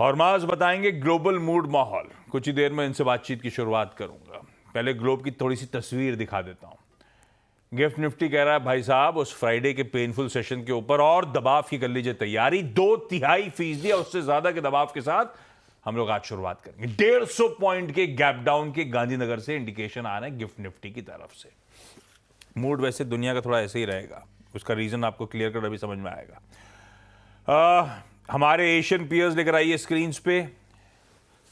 हॉर्माज बताएंगे global mood माहौल। कुछ ही देर में इनसे बातचीत की शुरुआत करूंगा। पहले ग्लोब की थोड़ी सी तस्वीर दिखा देता हूं। गिफ्ट निफ्टी कह रहा है भाई साहब उस फ्राइडे के पेनफुल सेशन के ऊपर और दबाव की कर लीजिए तैयारी। 2/3% या उससे ज्यादा के दबाव के साथ हम लोग आज शुरुआत करेंगे। 150 पॉइंट के गैप डाउन के गांधीनगर से इंडिकेशन आ रहे हैं गिफ्ट निफ्टी की तरफ से। मूड वैसे दुनिया का थोड़ा ऐसे ही रहेगा, उसका रीजन आपको क्लियर कर अभी समझ में आएगा। हमारे एशियन पीयर्स लेकर आइए स्क्रीन पे,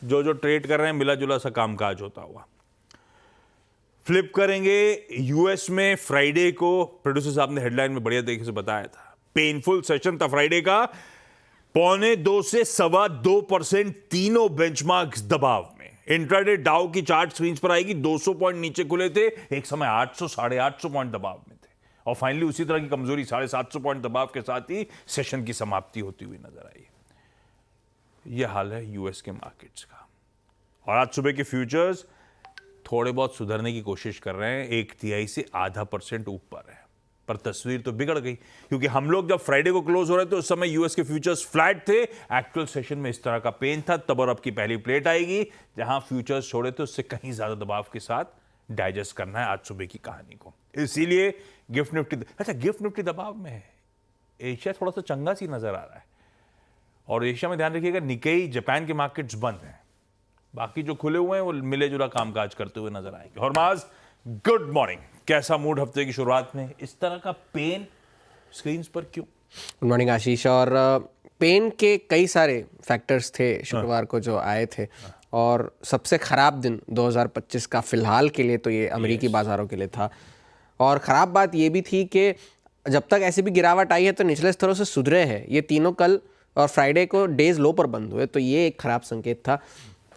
जो ट्रेड कर रहे हैं मिला जुला सा कामकाज होता हुआ। फ्लिप करेंगे यूएस में फ्राइडे को, प्रोड्यूसर साहब ने हेडलाइन में बढ़िया तरीके से बताया था, पेनफुल सेशन था फ्राइडे का। 1.25 से 2.25% तीनों बेंचमार्क्स दबाव में। इंट्राडे डाउ की चार्ट स्क्रीन पर आएगी। 200 पॉइंट नीचे खुले थे, एक समय 800 850 पॉइंट दबाव में थे और फाइनली उसी तरह की कमजोरी 750 पॉइंट दबाव के साथ ही सेशन की समाप्ति होती हुई नजर आई। यह हाल है यूएस के मार्केट्स का। और आज सुबह के फ्यूचर्स थोड़े बहुत सुधरने की कोशिश कर रहे हैं, 1/3 से 0.5% ऊपर है, पर तस्वीर तो बिगड़ गई क्योंकि हम लोग जब फ्राइडे को क्लोज हो रहे थे उस समय यूएस के फ्यूचर्स फ्लैट थे। एक्चुअल सेशन में इस तरह का पेन था। तब और अब की पहली प्लेट आएगी, जहां फ्यूचर्स छोड़े थे उससे कहीं ज्यादा दबाव के साथ डाइजेस्ट करना है आज सुबह की कहानी को। इसीलिए गिफ्ट निफ्टी दबाव में है। एशिया थोड़ा सा चंगा सी नजर आ रहा है और एशिया में ध्यान रखिएगा निकेई जापान के मार्केट्स बंद हैं, बाकी जो खुले हुए हैं वो मिले जुला कामकाज करते हुए नजर आएंगे। हॉर्माज गुड मॉर्निंग, कैसा मूड हफ्ते की शुरुआत में? इस तरह का पेन स्क्रीन पर क्यों? गुड मॉर्निंग आशीष। और पेन के कई सारे फैक्टर्स थे शुक्रवार को जो आए थे, और सबसे ख़राब दिन 2025 का फ़िलहाल के लिए तो ये अमेरिकी बाज़ारों के लिए था। और ख़राब बात ये भी थी कि जब तक ऐसी भी गिरावट आई है तो निचले स्तरों से सुधरे हैं। ये तीनों कल और फ्राइडे को डेज लो पर बंद हुए, तो ये एक ख़राब संकेत था।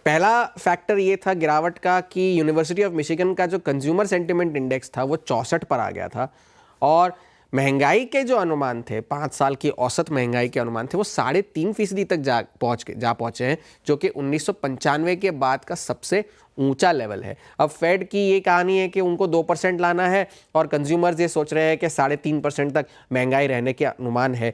पहला फैक्टर ये था गिरावट का कि यूनिवर्सिटी ऑफ मिशिगन का जो कंज्यूमर सेंटिमेंट इंडेक्स था वो 64 पर आ गया था, और महंगाई के जो अनुमान थे, 5 साल की औसत महंगाई के अनुमान थे, वो 3.5% तक जा पहुंचे हैं, जो कि 1995 के बाद का सबसे ऊंचा लेवल है। अब फेड की ये कहानी है कि उनको 2% लाना है और कंज्यूमर्स ये सोच रहे हैं कि 3.5% तक महंगाई रहने के अनुमान है।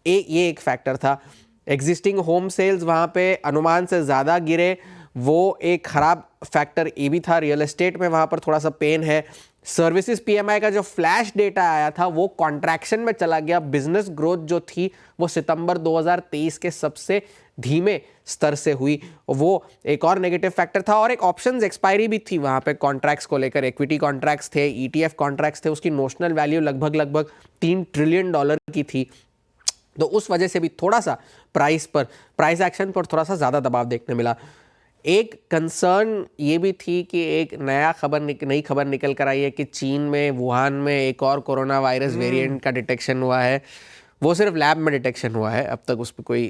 ये एक फैक्टर था। एग्जिस्टिंग होम सेल्स वहाँ पे अनुमान से ज़्यादा गिरे, वो एक ख़राब फैक्टर ये भी था। रियल एस्टेट में वहाँ पर थोड़ा सा पेन है। सर्विसेज पीएमआई का जो फ्लैश डेटा आया था वो कॉन्ट्रैक्शन में चला गया। बिजनेस ग्रोथ जो थी वो सितंबर 2023 के सबसे धीमे स्तर से हुई, वो एक और नेगेटिव फैक्टर था। और एक ऑप्शंस एक्सपायरी भी थी वहाँ पे कॉन्ट्रैक्ट्स को लेकर। इक्विटी कॉन्ट्रैक्ट्स थे, ETF कॉन्ट्रैक्ट्स थे, उसकी नोशनल वैल्यू लगभग $3 ट्रिलियन की थी। तो उस वजह से भी थोड़ा सा प्राइस एक्शन पर थोड़ा सा ज़्यादा दबाव देखने मिला। एक कंसर्न ये भी थी कि एक नई खबर निकल कर आई है कि चीन में वुहान में एक और कोरोना वायरस वेरिएंट का डिटेक्शन हुआ है। वो सिर्फ लैब में डिटेक्शन हुआ है, अब तक उस पर कोई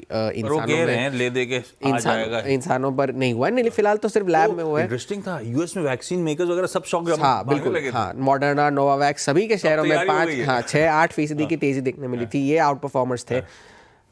इंसानों पर नहीं हुआ है। नहीं, फिलहाल तो सिर्फ लैब में हुआ है। इंटरेस्टिंग था, यूएस में वैक्सीन मेकर्स वगैरह सब शॉक। हाँ बिल्कुल, हाँ, मॉडर्ना, नोवावैक्स सभी के शेयरों में 6-8% की तेजी देखने मिली थी। ये आउट परफॉर्मर्स थे।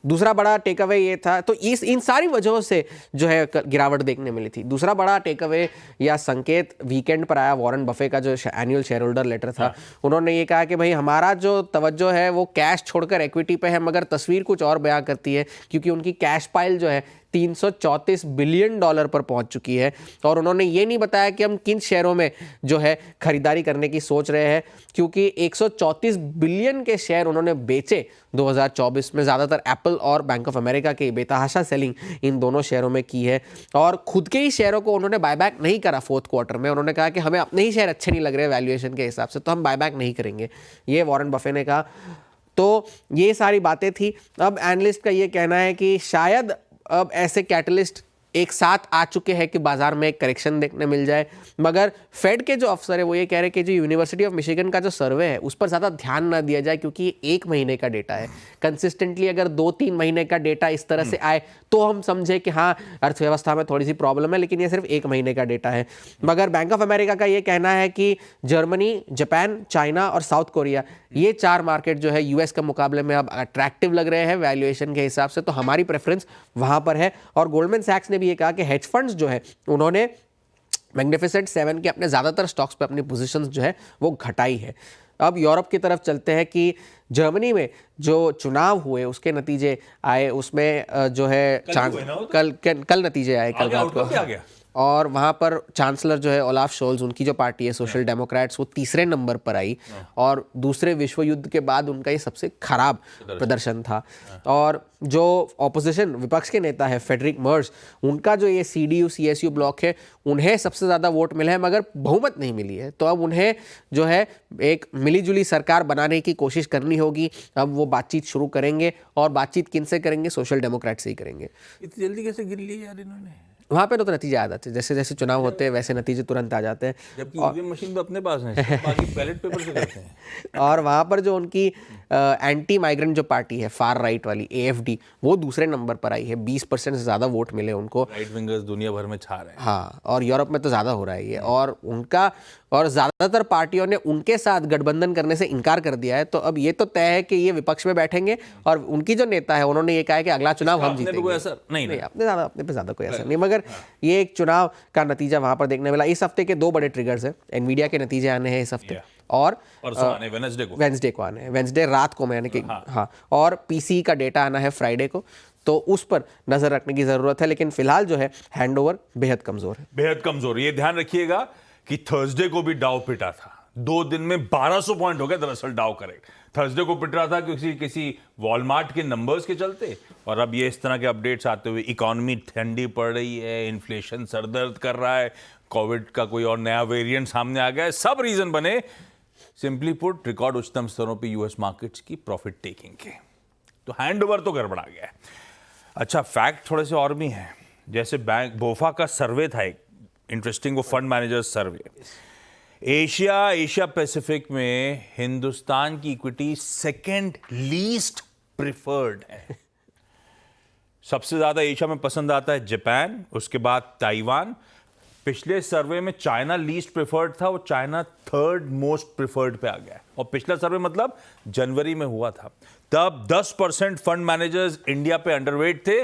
दूसरा बड़ा टेक अवे ये था, तो इन सारी वजहों से जो है गिरावट देखने मिली थी। दूसरा बड़ा टेक अवे या संकेत वीकेंड पर आया। वॉरेन बफे का जो एनुअल शेयर होल्डर लेटर था, उन्होंने ये कहा कि भाई हमारा जो तवज्जो है वो कैश छोड़कर इक्विटी पे है, मगर तस्वीर कुछ और बयां करती है क्योंकि उनकी कैश पाइल जो है $334 बिलियन पर पहुंच चुकी है। और उन्होंने ये नहीं बताया कि हम किन शेयरों में जो है खरीदारी करने की सोच रहे हैं, क्योंकि 134 बिलियन के शेयर उन्होंने बेचे 2024 में। ज़्यादातर एप्पल और बैंक ऑफ अमेरिका के बेतहाशा सेलिंग इन दोनों शेयरों में की है। और खुद के ही शेयरों को उन्होंने बायबैक नहीं करा फोर्थ क्वार्टर में। उन्होंने कहा कि हमें अपने ही शेयर अच्छे नहीं लग रहे वैल्यूएशन के हिसाब से, तो हम बायबैक नहीं करेंगे, ये वॉरेन बफे ने कहा। तो ये सारी बातें थी। अब एनालिस्ट का ये कहना है कि शायद अब ऐसे कैटलिस्ट एक साथ आ चुके हैं कि बाजार में एक करेक्शन देखने मिल जाए, मगर फेड के जो अफसर है वो ये कह रहे हैं कि जो यूनिवर्सिटी ऑफ मिशिगन का जो सर्वे है उस पर ज़्यादा ध्यान ना दिया जाए, क्योंकि ये 1 महीने का डेटा है। कंसिस्टेंटली अगर 2-3 महीने का डेटा इस तरह से आए तो हम समझे कि हाँ अर्थव्यवस्था में थोड़ी सी प्रॉब्लम है, लेकिन ये सिर्फ 1 महीने का डेटा है। मगर बैंक ऑफ अमेरिका का ये कहना है कि जर्मनी, जापान, चाइना और साउथ कोरिया, ये 4 मार्केट जो है यूएस के मुकाबले में अब अट्रैक्टिव लग रहे हैं वैल्यूएशन के हिसाब से, तो हमारी प्रेफरेंस वहाँ पर है। और गोल्डमैन सैक्स ने भी ये कहा कि हेज फंड्स जो है उन्होंने मैग्निफिसेंट 7 के अपने ज़्यादातर स्टॉक्स पे अपनी पोजीशंस जो है वो घटाई है। अब यूरोप की तरफ चलते हैं कि जर्मनी में जो चुनाव हुए उसके नतीजे आए, उसमें जो है कल नतीजे आए, कल रात को आ गया। और वहाँ पर चांसलर जो है ओलाफ शोल्ज, उनकी जो पार्टी है सोशल डेमोक्रेट्स, वो तीसरे नंबर पर आई और दूसरे विश्व युद्ध के बाद उनका ये सबसे खराब प्रदर्शन था। और जो ऑपोजिशन विपक्ष के नेता है फेडरिक मर्ज, उनका जो ये CDU CSU ब्लॉक है, उन्हें सबसे ज़्यादा वोट मिले हैं मगर बहुमत नहीं मिली है। तो अब उन्हें जो है एक मिलीजुली सरकार बनाने की कोशिश करनी होगी। अब वो बातचीत शुरू करेंगे और बातचीत किन से करेंगे? सोशल डेमोक्रेट से ही करेंगे। इतनी जल्दी कैसे गिन ली यार इन्होंने? वहाँ पे तो नतीजे आ जाते हैं, जैसे जैसे चुनाव होते हैं वैसे नतीजे तुरंत आ जाते हैं। जबकि ईवीएम मशीन तो अपने पास है, बाकी बैलेट पेपर से करते हैं। और वहाँ पर जो उनकी एंटी माइग्रेंट जो पार्टी है फार राइट वाली AFD, वो दूसरे नंबर पर आई है, 20% से ज़्यादा वोट मिले उनको। राइट विंगर्स दुनिया भर में छा रहे हैं। हाँ, और यूरोप में तो ज़्यादा हो रहा है ये। और ज़्यादातर पार्टियों ने उनके साथ गठबंधन करने से इनकार कर दिया है। तो अब ये तो तय है कि ये विपक्ष में बैठेंगे और उनकी जो नेता है उन्होंने ये कहा है कि अगला चुनाव हम जीतेंगे। कोई असर नहीं, अपने पे ज़्यादा कोई असर नहीं, मगर ये एक चुनाव का नतीजा वहाँ पर देखने मिला। इस हफ्ते के 2 बड़े ट्रिगर्स हैं। एनवीडिया के नतीजे आने हैं इस हफ्ते और वेंसडे को आने हैं, वेंसडे रात को, यानी कि हाँ, और PCE का डेटा आना है फ्राइडे को। तो उस पर नजर रखने की जरूरत है। लेकिन फिलहाल जो है हैंडओवर बेहद कमजोर है, बेहद कमजोर। ये ध्यान रखिएगा कि थर्सडे को भी डाउ पिटा था। 2 दिन में 1200 पॉइंट हो गए दरअसल डाउ करेक्ट। थर्सडे को पिट रहा था किसी वॉलमार्ट के नंबर्स के चलते, और अब ये इस तरह के अपडेट्स आते हुए इकोनॉमी ठंडी पड़ रही है, इन्फ्लेशन सरदर्द कर रहा है, कोविड का कोई और नया वेरिएंट सामने आ गया है, सब रीजन बने सिंपली पुट रिकॉर्ड उच्चतम स्तरों पे यूएस मार्केट्स की प्रॉफिट टेकिंग के। तो हैंडओवर तो गड़बड़ा गया है। अच्छा, फैक्ट थोड़े से और भी हैं। जैसे बैंक बोफा का सर्वे था एक इंटरेस्टिंग, वो फंड मैनेजर्स सर्वे। एशिया पैसिफिक में हिंदुस्तान की इक्विटी सेकंड लीस्ट प्रिफर्ड है। सबसे ज्यादा एशिया में पसंद आता है जापान, उसके बाद ताइवान। पिछले सर्वे में चाइना लीस्ट प्रिफर्ड था, वो चाइना थर्ड मोस्ट प्रिफर्ड पे आ गया है। और पिछला सर्वे मतलब जनवरी में हुआ था, तब 10% फंड मैनेजर्स इंडिया पे अंडरवेट थे।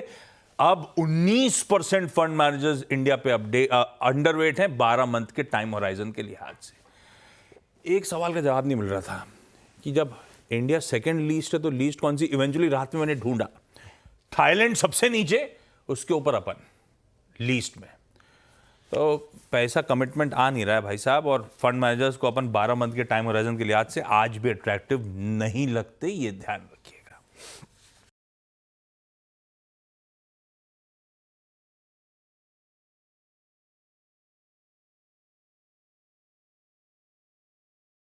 अब 19% फंड मैनेजर्स इंडिया पे अंडरवेट हैं 12 मंथ के टाइम होराइजन के लिहाज से। एक सवाल का जवाब नहीं मिल रहा था कि जब इंडिया सेकंड लीस्ट है तो लीस्ट कौन सी? इवेंचुअली रात में मैंने ढूंढा, थाईलैंड सबसे नीचे, उसके ऊपर अपन लीस्ट में। तो पैसा कमिटमेंट आ नहीं रहा है भाई साहब, और फंड मैनेजर्स को अपन 12 मंथ के टाइम होराइजन के लिहाज से आज भी अट्रैक्टिव नहीं लगते, ये ध्यान रखिएगा।